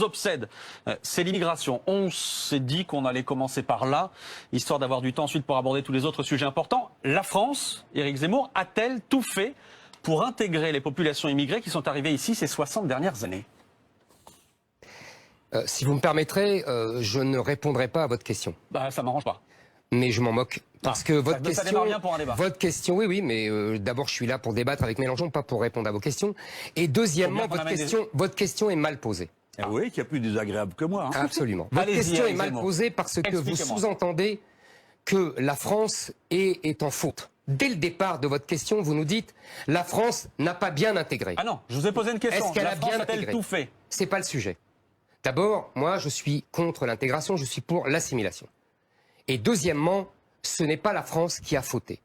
obsède, c'est l'immigration. On s'est dit qu'on allait commencer par là, histoire d'avoir du temps ensuite pour aborder tous les autres sujets importants. La France, Éric Zemmour, a-t-elle tout fait pour intégrer les populations immigrées qui sont arrivées ici ces 60 dernières années? Si vous me permettrez, je ne répondrai pas à votre question. Bah, ça m'arrange pas. Mais je m'en moque. Parce que votre ça démarre bien pour un débat. Votre question, oui, mais d'abord je suis là pour débattre avec Mélenchon, pas pour répondre à vos questions. Et deuxièmement, votre question est mal posée. Ah oui, qu'il y a plus désagréable que moi. Hein. Absolument. Votre question est mal posée parce que vous sous-entendez que la France est en faute. Dès le départ de votre question, vous nous dites la France n'a pas bien intégré. Ah non, je vous ai posé une question. Est-ce qu'elle a bien a-t-elle intégré? tout fait? C'est pas le sujet. D'abord, moi, je suis contre l'intégration, je suis pour l'assimilation. Et deuxièmement, ce n'est pas la France qui a fauté.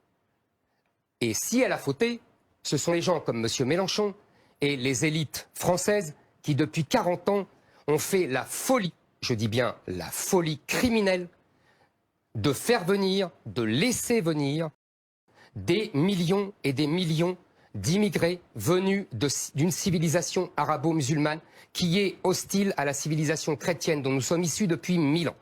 Et si elle a fauté, ce sont les gens comme M. Mélenchon et les élites françaises qui, depuis 40 ans, ont fait la folie, je dis bien la folie criminelle, de faire venir, de laisser venir des millions et des millions d'immigrés venus d'une civilisation arabo-musulmane qui est hostile à la civilisation chrétienne dont nous sommes issus depuis 1000 ans.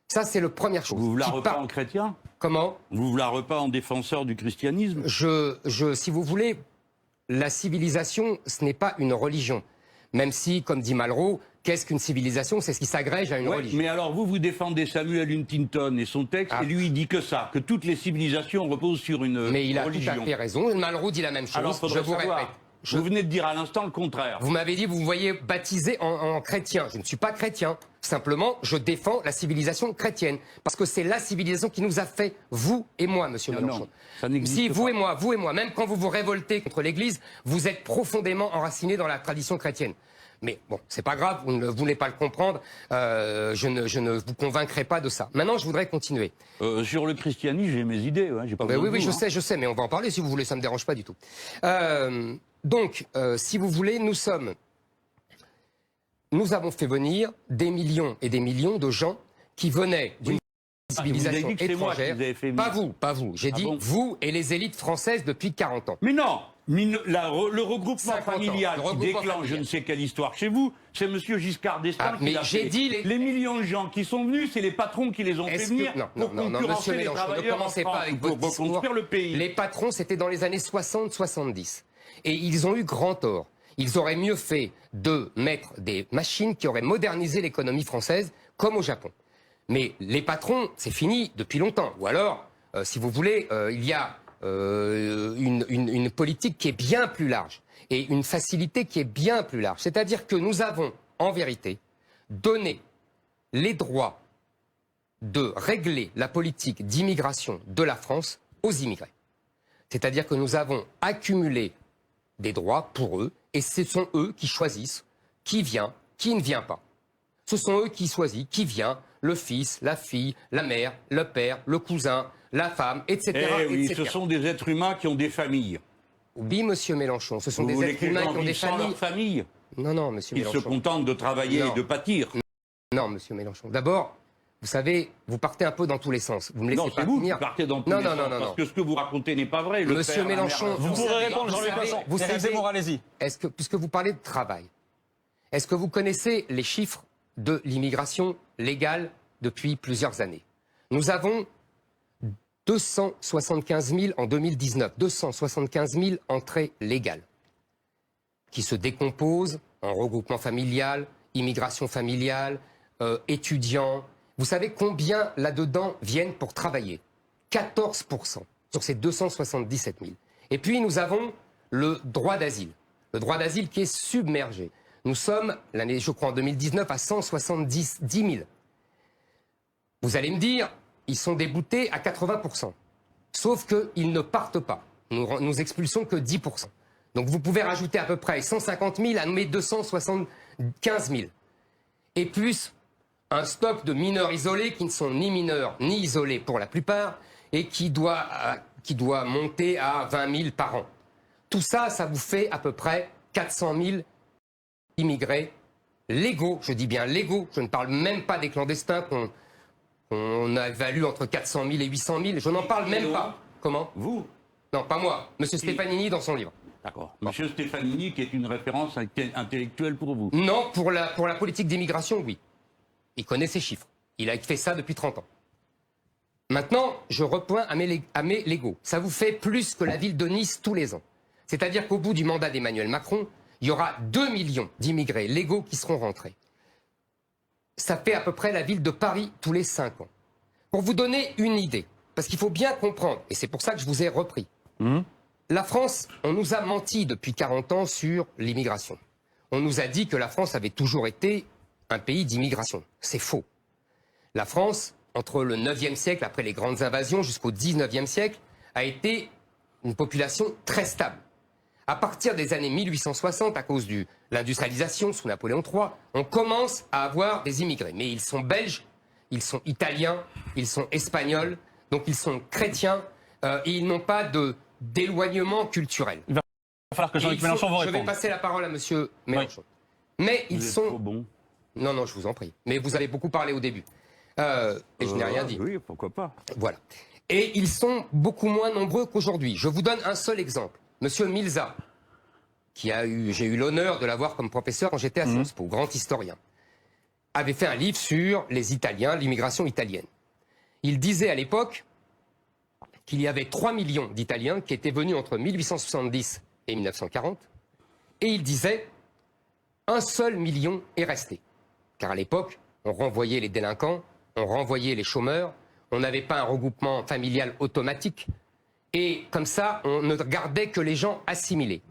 Ça, c'est la première chose. Vous vous la repas en chrétien? Comment? Vous vous la repas en défenseur du christianisme? Si vous voulez, la civilisation, ce n'est pas une religion. Même si, comme dit Malraux, qu'est-ce qu'une civilisation? C'est ce qui s'agrège à une religion. Mais alors, vous défendez Samuel Huntington et son texte, et lui, il dit que ça, que toutes les civilisations reposent sur une religion. Mais il a tout à fait raison. Malraux dit la même chose. Alors, je vous répète. Vous venez de dire à l'instant le contraire. Vous m'avez dit, vous me voyez baptisé en chrétien. Je ne suis pas chrétien. Simplement, je défends la civilisation chrétienne. Parce que c'est la civilisation qui nous a fait, vous et moi, monsieur Mélenchon. Non, ça n'existe si, pas. vous et moi, même quand vous vous révoltez contre l'Église, vous êtes profondément enracinés dans la tradition chrétienne. Mais bon, c'est pas grave, vous ne voulez pas le comprendre, je ne vous convaincrai pas de ça. Maintenant, je voudrais continuer. Sur le christianisme, j'ai mes idées, hein, j'ai pas besoin de oui, vous, je sais, mais on va en parler si vous voulez, ça me dérange pas du tout. Donc, si vous voulez, nous avons fait venir des millions et des millions de gens qui venaient d'une civilisation étrangère. Pas vous. J'ai dit vous et les élites françaises depuis 40 ans. Mais non, le regroupement familial qui déclenche je ne sais quelle histoire chez vous, c'est M. Giscard d'Estaing qui l'a fait. Les millions de gens qui sont venus, c'est les patrons qui les ont fait venir pour concurrencer les travailleurs en France, pour reconstruire le pays. Les patrons, c'était dans les années 60-70. Et ils ont eu grand tort. Ils auraient mieux fait de mettre des machines qui auraient modernisé l'économie française, comme au Japon. Mais les patrons, c'est fini depuis longtemps. Ou alors, si vous voulez, il y a une politique qui est bien plus large et une facilité qui est bien plus large. C'est-à-dire que nous avons, en vérité, donné les droits de régler la politique d'immigration de la France aux immigrés. C'est-à-dire que nous avons accumulé des droits pour eux, et ce sont eux qui choisissent qui vient, qui ne vient pas. Ce sont eux qui choisissent qui vient, le fils, la fille, la mère, le père, le cousin, la femme, etc. Oui, etc. ce sont des êtres humains qui ont des familles. Oui, monsieur Mélenchon, ce sont des êtres humains qui ont des familles. Non, monsieur Mélenchon. Ils se contentent de travailler et de pâtir. Non, monsieur Mélenchon. D'abord, vous savez, vous partez un peu dans tous les sens. Vous me laissez pas vous finir. qui partez dans tous les sens, parce que ce que vous racontez n'est pas vrai. Monsieur Mélenchon, vous pourrez répondre, Jean-Luc Mélenchon. Vous savez, allez-y. Puisque vous parlez de travail, est-ce que vous connaissez les chiffres de l'immigration légale depuis plusieurs années? Nous avons 275 000 en 2019, 275 000 entrées légales qui se décomposent en regroupement familial, immigration familiale, étudiants. Vous savez combien là-dedans viennent pour travailler? 14% sur ces 277 000. Et puis nous avons le droit d'asile. Le droit d'asile qui est submergé. Nous sommes, l'année, je crois en 2019, à 170 000. Vous allez me dire, ils sont déboutés à 80%. Sauf qu'ils ne partent pas. Nous expulsons que 10%. Donc vous pouvez rajouter à peu près 150 000 à mes 275 000. Et plus un stock de mineurs isolés qui ne sont ni mineurs ni isolés pour la plupart et qui doit monter à 20 000 par an. Tout ça, ça vous fait à peu près 400 000 immigrés légaux, je dis bien légaux. Je ne parle même pas des clandestins qu'on a évalué entre 400 000 et 800 000. Je n'en parle même pas. Comment? Vous? Non, pas moi. Monsieur Stefanini dans son livre. D'accord. Monsieur Stefanini, qui est une référence intellectuelle pour vous? Non, pour la politique d'immigration, oui. Il connaît ces chiffres. Il a fait ça depuis 30 ans. Maintenant, je repoins à mes légaux. Ça vous fait plus que la ville de Nice tous les ans. C'est-à-dire qu'au bout du mandat d'Emmanuel Macron, il y aura 2 millions d'immigrés légaux qui seront rentrés. Ça fait à peu près la ville de Paris tous les 5 ans. Pour vous donner une idée, parce qu'il faut bien comprendre, et c'est pour ça que je vous ai repris, la France, on nous a menti depuis 40 ans sur l'immigration. On nous a dit que la France avait toujours été un pays d'immigration. C'est faux. La France, entre le 9e siècle, après les grandes invasions, jusqu'au 19e siècle, a été une population très stable. À partir des années 1860, à cause de l'industrialisation sous Napoléon III, on commence à avoir des immigrés. Mais ils sont belges, ils sont italiens, ils sont espagnols, donc ils sont chrétiens, et ils n'ont pas d'éloignement culturel. Il va falloir que Jean-Luc Mélenchon vous réponde. Je vais passer la parole à monsieur Mélenchon. Oui. Mais ils sont... Trop bon. Non, je vous en prie. Mais vous avez beaucoup parlé au début. Et je n'ai rien dit. Oui, pourquoi pas. Voilà. Et ils sont beaucoup moins nombreux qu'aujourd'hui. Je vous donne un seul exemple. Monsieur Milza, j'ai eu l'honneur de l'avoir comme professeur quand j'étais à Sciences Po, grand historien, avait fait un livre sur les Italiens, l'immigration italienne. Il disait à l'époque qu'il y avait 3 millions d'Italiens qui étaient venus entre 1870 et 1940. Et il disait, 1 seul million est resté. Car à l'époque, on renvoyait les délinquants, on renvoyait les chômeurs, on n'avait pas un regroupement familial automatique. Et comme ça, on ne gardait que les gens assimilés.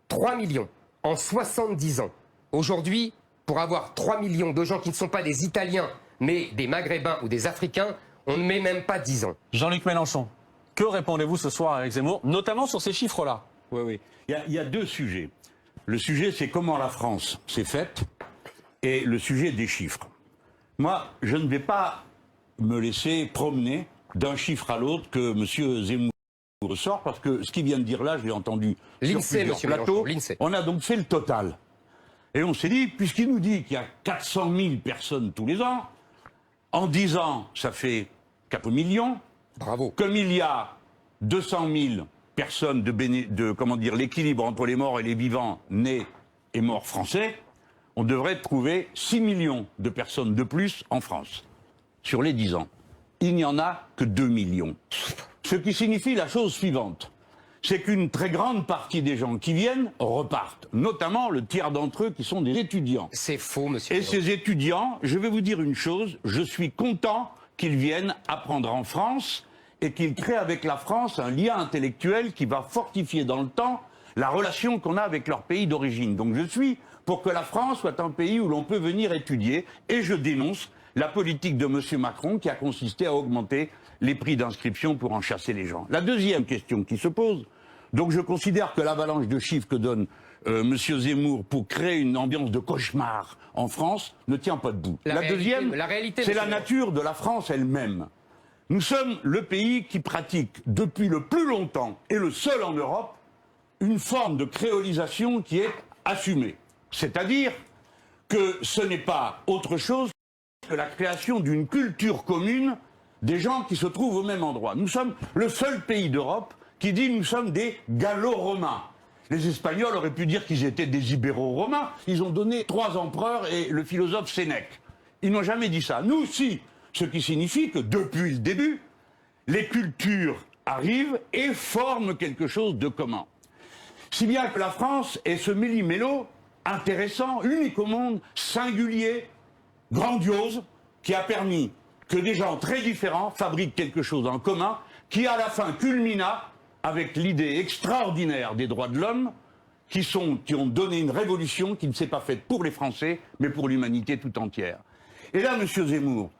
3 millions en 70 ans. Aujourd'hui, pour avoir 3 millions de gens qui ne sont pas des Italiens, mais des Maghrébins ou des Africains, on ne met même pas 10 ans. Jean-Luc Mélenchon, que répondez-vous ce soir à Éric Zemmour, notamment sur ces chiffres-là? Oui. Il y a 2 sujets. Le sujet, c'est comment la France s'est faite, et le sujet des chiffres. Moi, je ne vais pas me laisser promener d'un chiffre à l'autre que M. Zemmour ressort, parce que ce qu'il vient de dire là, je l'ai entendu sur plusieurs plateaux. On a donc fait le total. Et on s'est dit, puisqu'il nous dit qu'il y a 400 000 personnes tous les ans, en 10 ans, ça fait 4 millions. Bravo. Comme il y a 200 000 personnes l'équilibre entre les morts et les vivants nés et morts français, on devrait trouver 6 millions de personnes de plus en France, sur les 10 ans. Il n'y en a que 2 millions. Ce qui signifie la chose suivante, c'est qu'une très grande partie des gens qui viennent repartent, notamment le tiers d'entre eux qui sont des étudiants. C'est faux, monsieur. Et ces étudiants, je vais vous dire une chose, je suis content qu'ils viennent apprendre en France et qu'ils créent avec la France un lien intellectuel qui va fortifier dans le temps la relation qu'on a avec leur pays d'origine. Donc je suis pour que la France soit un pays où l'on peut venir étudier, et je dénonce la politique de M. Macron qui a consisté à augmenter les prix d'inscription pour en chasser les gens. La deuxième question qui se pose, donc je considère que l'avalanche de chiffres que donne M. Zemmour pour créer une ambiance de cauchemar en France ne tient pas debout. La deuxième, c'est la nature de la France elle-même. Nous sommes le pays qui pratique depuis le plus longtemps, et le seul en Europe, une forme de créolisation qui est assumée. C'est-à-dire que ce n'est pas autre chose que la création d'une culture commune des gens qui se trouvent au même endroit. Nous sommes le seul pays d'Europe qui dit nous sommes des gallo-romains. Les Espagnols auraient pu dire qu'ils étaient des ibéro-romains. Ils ont donné 3 empereurs et le philosophe Sénèque. Ils n'ont jamais dit ça. Nous, si. Ce qui signifie que depuis le début, les cultures arrivent et forment quelque chose de commun. Si bien que la France est ce méli-mélo intéressant, unique au monde, singulier, grandiose, qui a permis que des gens très différents fabriquent quelque chose en commun, qui à la fin culmina avec l'idée extraordinaire des droits de l'homme, qui ont donné une révolution qui ne s'est pas faite pour les Français, mais pour l'humanité tout entière. Et là, monsieur Zemmour,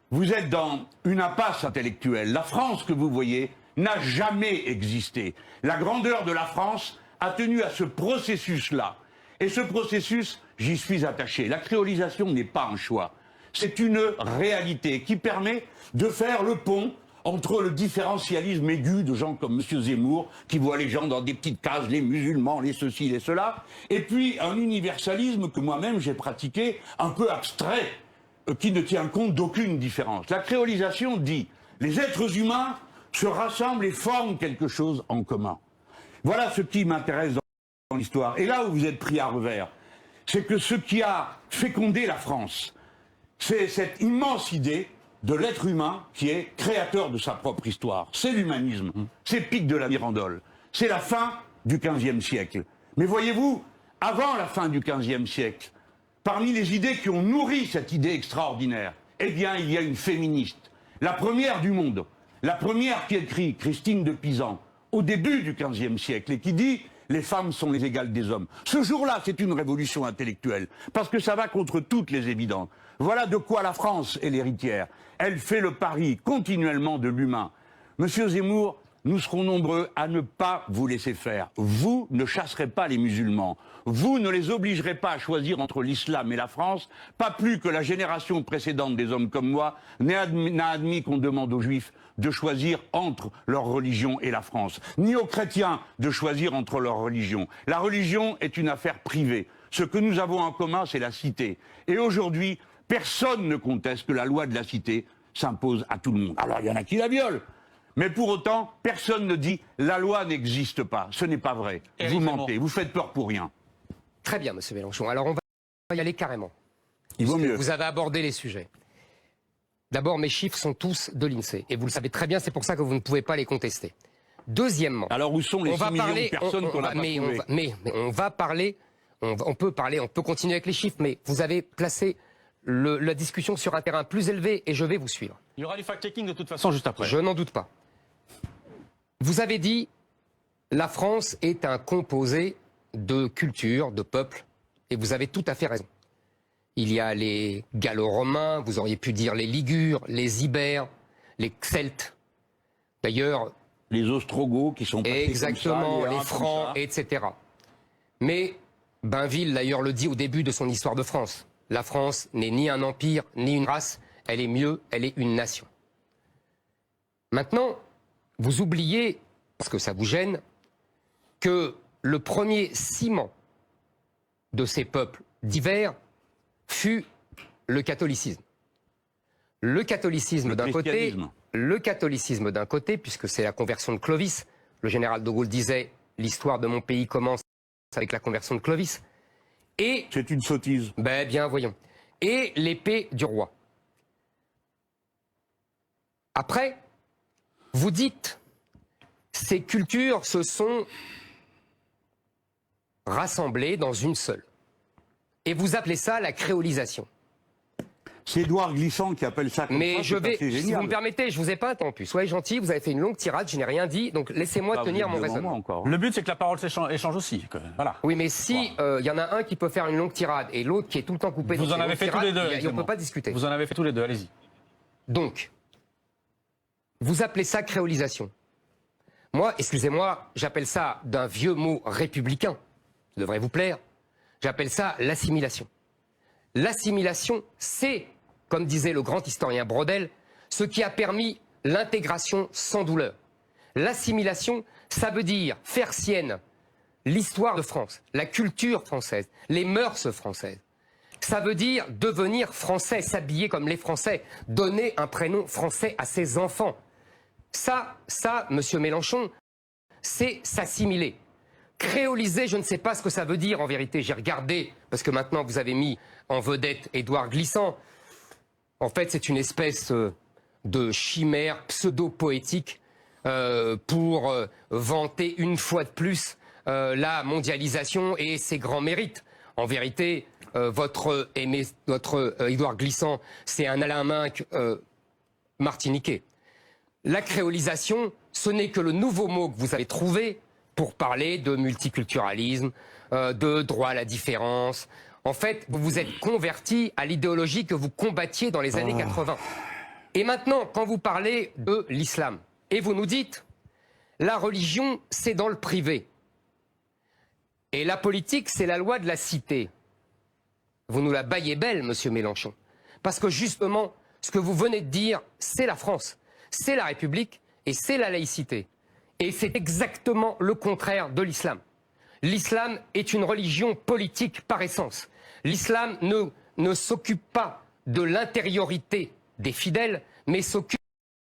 vous êtes dans une impasse intellectuelle. La France que vous voyez n'a jamais existé. La grandeur de la France a tenu à ce processus-là. Et ce processus, j'y suis attaché. La créolisation n'est pas un choix. C'est une réalité qui permet de faire le pont entre le différentialisme aigu de gens comme M. Zemmour, qui voit les gens dans des petites cases, les musulmans, les ceci, les cela, et puis un universalisme que moi-même j'ai pratiqué, un peu abstrait, qui ne tient compte d'aucune différence. La créolisation dit, les êtres humains se rassemblent et forment quelque chose en commun. Voilà ce qui m'intéresse. dans l'histoire. Et là où vous êtes pris à revers, c'est que ce qui a fécondé la France, c'est cette immense idée de l'être humain qui est créateur de sa propre histoire. C'est l'humanisme, c'est Pic de la Mirandole, c'est la fin du XVe siècle. Mais voyez-vous, avant la fin du XVe siècle, parmi les idées qui ont nourri cette idée extraordinaire, eh bien, il y a une féministe, la première du monde, la première qui écrit, Christine de Pisan, au début du XVe siècle, et qui dit « les femmes sont les égales des hommes ». Ce jour-là, c'est une révolution intellectuelle, parce que ça va contre toutes les évidences. Voilà de quoi la France est l'héritière. Elle fait le pari continuellement de l'humain. Monsieur Zemmour, nous serons nombreux à ne pas vous laisser faire. Vous ne chasserez pas les musulmans. Vous ne les obligerez pas à choisir entre l'islam et la France, pas plus que la génération précédente des hommes comme moi n'a admis qu'on demande aux juifs de choisir entre leur religion et la France, ni aux chrétiens de choisir entre leur religion. La religion est une affaire privée. Ce que nous avons en commun, c'est la cité. Et aujourd'hui, personne ne conteste que la loi de la cité s'impose à tout le monde. Alors il y en a qui la violent. Mais pour autant, personne ne dit « la loi n'existe pas ». Ce n'est pas vrai. Vous mentez, vous faites peur pour rien. Très bien, monsieur Mélenchon. Alors on va y aller carrément. Il vaut mieux. Vous avez abordé les sujets. D'abord, mes chiffres sont tous de l'INSEE. Et vous le savez très bien, c'est pour ça que vous ne pouvez pas les contester. Deuxièmement... Alors où sont les 6 millions de personnes qu'on n'a pas trouvées ? Mais on va parler, on peut continuer avec les chiffres, mais vous avez placé la discussion sur un terrain plus élevé et je vais vous suivre. Il y aura du fact-checking de toute façon juste après. Je n'en doute pas. Vous avez dit la France est un composé de culture, de peuples, et vous avez tout à fait raison. Il y a les Gallo-Romains, vous auriez pu dire les Ligures, les Ibères, les Celtes. D'ailleurs... Les Ostrogoths qui sont passés exactement, comme ça, les Francs, etc. Mais Bainville, d'ailleurs, le dit au début de son histoire de France. La France n'est ni un empire, ni une race, elle est mieux, elle est une nation. Maintenant, vous oubliez, parce que ça vous gêne, que le premier ciment de ces peuples divers fut le catholicisme. Le catholicisme d'un côté, puisque c'est la conversion de Clovis. Le général de Gaulle disait « l'histoire de mon pays commence avec la conversion de Clovis ». Et c'est une sottise. Ben bien, voyons. Et l'épée du roi. Après, vous dites, ces cultures se sont rassemblées dans une seule. Et vous appelez ça la créolisation. C'est Édouard Glissant qui appelle ça comme mais ça. Je vais, si vous me permettez, je vous ai pas interrompu. Soyez gentil, vous avez fait une longue tirade, je n'ai rien dit, donc laissez-moi tenir mon raisonnement. Encore. Le but, c'est que la parole échange aussi. Voilà. Oui, mais si y en a un qui peut faire une longue tirade et l'autre qui est tout le temps coupé, vous en avez fait tous les deux. On ne peut pas discuter. Vous en avez fait tous les deux, allez-y. Donc, vous appelez ça créolisation. Moi, excusez-moi, j'appelle ça d'un vieux mot républicain. Ça devrait vous plaire. J'appelle ça l'assimilation. L'assimilation, c'est, comme disait le grand historien Brodel, ce qui a permis l'intégration sans douleur. L'assimilation, ça veut dire faire sienne l'histoire de France, la culture française, les mœurs françaises. Ça veut dire devenir français, s'habiller comme les Français, donner un prénom français à ses enfants. Ça, monsieur Mélenchon, c'est s'assimiler. Créoliser, je ne sais pas ce que ça veut dire en vérité. J'ai regardé, parce que maintenant vous avez mis en vedette Édouard Glissant. En fait, c'est une espèce de chimère pseudo-poétique pour vanter une fois de plus la mondialisation et ses grands mérites. En vérité, votre Édouard Glissant, c'est un Alain Minc martiniquais. La créolisation, ce n'est que le nouveau mot que vous avez trouvé pour parler de multiculturalisme, de droit à la différence. En fait, vous vous êtes converti à l'idéologie que vous combattiez dans les années 80. Et maintenant, quand vous parlez de l'islam, et vous nous dites, la religion, c'est dans le privé. Et la politique, c'est la loi de la cité. Vous nous la baillez belle, monsieur Mélenchon. Parce que justement, ce que vous venez de dire, c'est la France, c'est la République et c'est la laïcité. Et c'est exactement le contraire de l'islam. L'islam est une religion politique par essence. L'islam ne s'occupe pas de l'intériorité des fidèles, mais s'occupe